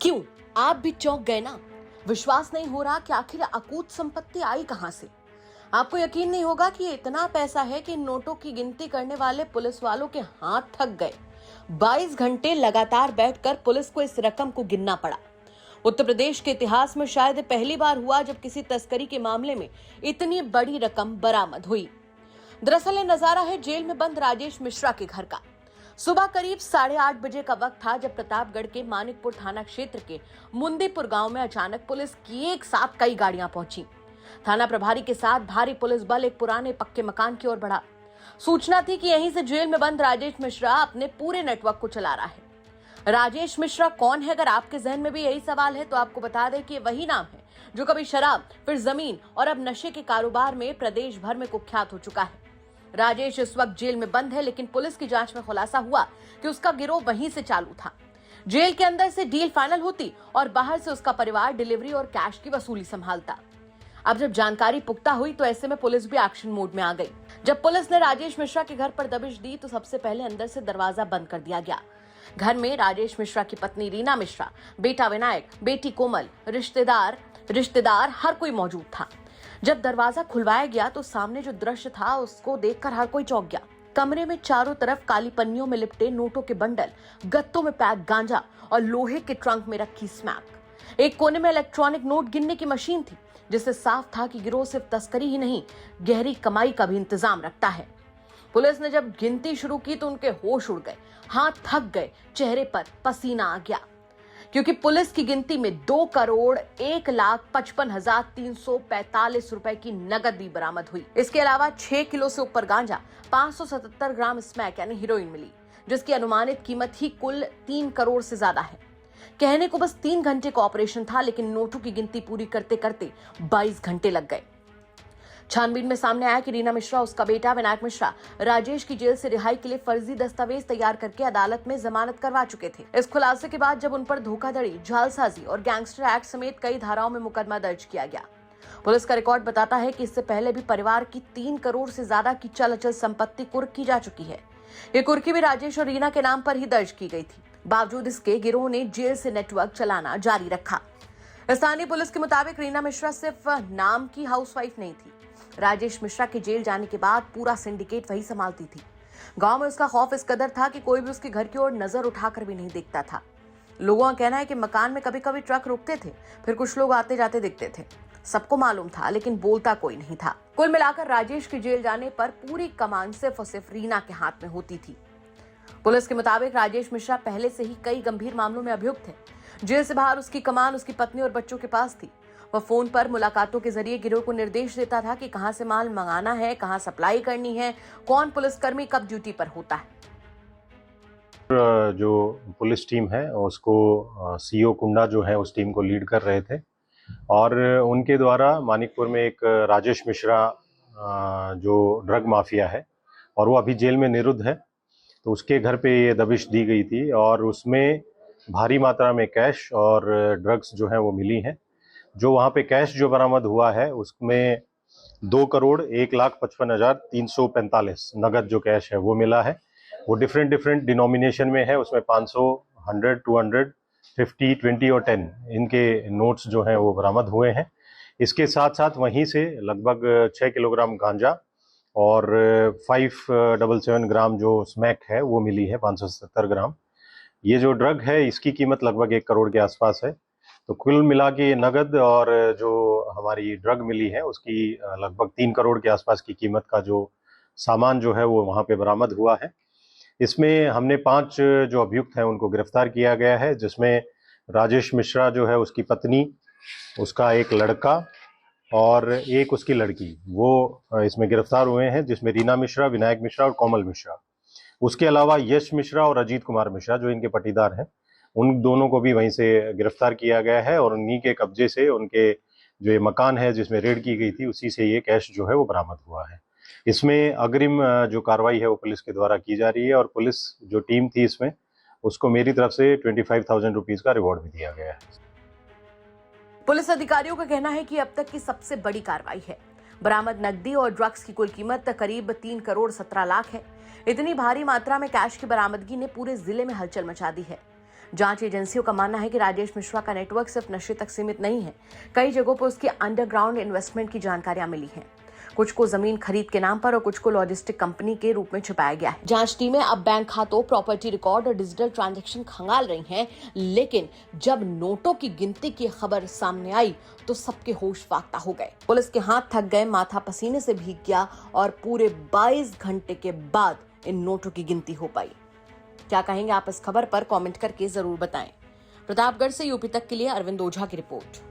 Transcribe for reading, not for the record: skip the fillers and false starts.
क्यों? आप भी चौंक गए ना? विश्वास नहीं हो रहा कि आखिर अकूत संपत्ति आई कहां से। आपको यकीन नहीं होगा कि ये इतना पैसा है कि नोटों की गिनती करने वाले पुलिस वालों के हाथ थक गए। 22 घंटे लगातार बैठकर पुलिस को इस रकम को गिनना पड़ा। उत्तर प्रदेश के इतिहास में शायद पहली बार हुआ जब किसी तस्करी के मामले में इतनी बड़ी रकम बरामद हुई। दरअसल ये नजारा है जेल में बंद राजेश मिश्रा के घर का। सुबह करीब 8:30 बजे का वक्त था जब प्रतापगढ़ के मानिकपुर थाना क्षेत्र के मुंदीपुर गांव में अचानक पुलिस की एक साथ कई गाड़ियां पहुंची। थाना प्रभारी के साथ भारी पुलिस बल एक पुराने पक्के मकान की ओर बढ़ा। सूचना थी कि यहीं से जेल में बंद राजेश मिश्रा अपने पूरे नेटवर्क को चला रहा है। राजेश मिश्रा कौन है? अगर आपके जहन में भी यही सवाल है तो आपको बता दें कि वही नाम है जो कभी शराब, फिर जमीन और अब नशे के कारोबार में प्रदेश भर में कुख्यात हो चुका है। राजेश इस वक्त जेल में बंद है, लेकिन पुलिस की जांच में खुलासा हुआ कि उसका गिरोह वहीं से चालू था। जेल के अंदर से डील फाइनल होती और बाहर से उसका परिवार डिलीवरी और कैश की वसूली संभालता। अब जब जानकारी पुख्ता हुई तो ऐसे में पुलिस भी एक्शन मोड में आ गई। जब पुलिस ने राजेश मिश्रा के घर पर दबिश दी तो सबसे पहले अंदर से दरवाजा बंद कर दिया गया। घर में राजेश मिश्रा की पत्नी रीना मिश्रा, बेटा विनायक, बेटी कोमल, रिश्तेदार हर कोई मौजूद था। जब दरवाजा खुलवाया गया तो सामने जो दृश्य था उसको देखकर हर कोई चौंक गया। कमरे में चारों तरफ काली पन्नियों में लिपटे नोटों के बंडल, गत्तों में पैक गांजा और लोहे के ट्रंक में रखी स्मैक। एक कोने में इलेक्ट्रॉनिक नोट गिनने की मशीन थी, जिससे साफ था कि गिरोह सिर्फ तस्करी ही नहीं, गहरी कमाई का भी इंतजाम रखता है। पुलिस ने जब गिनती शुरू की तो उनके होश उड़ गए, हाथ थक गए, चेहरे पर पसीना आ गया, क्योंकि पुलिस की गिनती में 2,55,345 रुपए की नकद भी बरामद हुई। इसके अलावा 6 किलो से ऊपर गांजा, 577 ग्राम स्मैक यानी हीरोइन मिली, जिसकी अनुमानित कीमत ही कुल 3 करोड़ से ज्यादा है। कहने को बस 3 घंटे का ऑपरेशन था, लेकिन नोटों की गिनती पूरी करते करते 22 घंटे लग गए। छानबीन में सामने आया कि रीना मिश्रा, उसका बेटा विनायक मिश्रा राजेश की जेल से रिहाई के लिए फर्जी दस्तावेज तैयार करके अदालत में जमानत करवा चुके थे। इस खुलासे के बाद जब उन पर धोखाधड़ी, जालसाजी और गैंगस्टर एक्ट समेत कई धाराओं में मुकदमा दर्ज किया गया। पुलिस का रिकॉर्ड बताता है कि इससे पहले भी परिवार की 3 करोड़ से ज्यादा की चल अचल संपत्ति कुर्क की जा चुकी है। ये कुर्की भी राजेश और रीना के नाम पर ही दर्ज की गई थी। बावजूद इसके गिरोह ने जेल से नेटवर्क चलाना जारी रखा। स्थानीय पुलिस के मुताबिक रीना मिश्रा सिर्फ नाम की हाउसवाइफ नहीं थी। राजेश मिश्रा के जेल जाने के बाद पूरा सिंडिकेट वही संभालती थी। गांव में उसका खौफ इस कदर था कि कोई भी उसके घर की ओर नजर उठाकर भी नहीं देखता था। लोगों का कहना है कि मकान में कभी कभी ट्रक रुकते थे, फिर कुछ लोग आते जाते दिखते थे। सबको मालूम था, लेकिन बोलता कोई नहीं था। कुल मिलाकर राजेश के जेल जाने पर पूरी कमान सिर्फ और सिर्फ रीना के हाथ में होती थी। पुलिस के मुताबिक राजेश मिश्रा पहले से ही कई गंभीर मामलों में अभियुक्त है। जेल से बाहर उसकी कमान उसकी पत्नी और बच्चों के पास थी। वह फोन पर मुलाकातों के जरिए गिरोह को निर्देश देता था कि कहां से माल मंगाना है, कहां सप्लाई करनी है, कौन पुलिसकर्मी कब ड्यूटी पर होता है। जो पुलिस टीम है उसको सीओ कुंडा जो है उस टीम को लीड कर रहे थे और उनके द्वारा मानिकपुर में एक राजेश मिश्रा जो ड्रग माफिया है और वो अभी जेल में निरुद्ध है, तो उसके घर पे ये दबिश दी गई थी और उसमें भारी मात्रा में कैश और ड्रग्स जो है वो मिली हैं। जो वहाँ पे कैश जो बरामद हुआ है उसमें 2,01,55,345 नगद जो कैश है वो मिला है। वो डिफरेंट डिनोमिनेशन में है, उसमें 500, 100, 200, 50, 20 और 10 इनके नोट्स जो हैं वो बरामद हुए हैं। इसके साथ साथ वहीं से लगभग 6 किलोग्राम गांजा और 577 ग्राम जो स्मैक है वो मिली है, 570 ग्राम। ये जो ड्रग है इसकी कीमत लगभग 1 करोड़ के आसपास है। तो कुल मिला के नगद और जो हमारी ड्रग मिली है उसकी लगभग 3 करोड़ के आसपास की कीमत का जो सामान जो है वो वहाँ पे बरामद हुआ है। इसमें हमने 5 जो अभियुक्त हैं उनको गिरफ्तार किया गया है, जिसमें राजेश मिश्रा जो है उसकी पत्नी, उसका एक लड़का और एक उसकी लड़की, वो इसमें गिरफ्तार हुए हैं, जिसमें रीना मिश्रा, विनायक मिश्रा और कोमल मिश्रा। उसके अलावा यश मिश्रा और अजीत कुमार मिश्रा जो इनके पटीदार हैं, उन दोनों को भी वहीं से गिरफ्तार किया गया है और उन्हीं के कब्जे से उनके जो ये मकान है जिसमें रेड की गई थी उसी से ये कैश जो है वो बरामद हुआ है। इसमें अग्रिम जो कार्रवाई है वो पुलिस के द्वारा की जा रही है और पुलिस जो टीम थी इसमें उसको मेरी तरफ से 25,000 रुपीज का रिवॉर्ड भी दिया गया है। पुलिस अधिकारियों का कहना है कि अब तक की सबसे बड़ी कार्रवाई है। बरामद नकदी और ड्रग्स की कुल कीमत करीब 3 करोड़ 17 लाख है। इतनी भारी मात्रा में कैश की बरामदगी ने पूरे जिले में हलचल मचा दी है। जांच एजेंसियों का मानना है कि राजेश मिश्रा का नेटवर्क सिर्फ नशे तक सीमित नहीं है, कई जगहों पर उसकी अंडरग्राउंड इन्वेस्टमेंट की जानकारियां मिली हैं। कुछ को जमीन खरीद के नाम पर और कुछ को लॉजिस्टिक कंपनी के रूप में छिपाया गया है। जांच टीमें अब बैंक खातों, प्रॉपर्टी रिकॉर्ड और डिजिटल ट्रांजैक्शन खंगाल रही हैं, लेकिन जब नोटों की गिनती की खबर सामने आई तो सबके होश फाख्ता हो गए। पुलिस के हाथ थक गए, माथा पसीने से भीग गया और पूरे 22 घंटे के बाद इन नोटों की गिनती हो पाई। क्या कहेंगे आप इस खबर पर? कमेंट करके जरूर बताएं। प्रतापगढ़ से यूपी तक के लिए अरविंद ओझा की रिपोर्ट।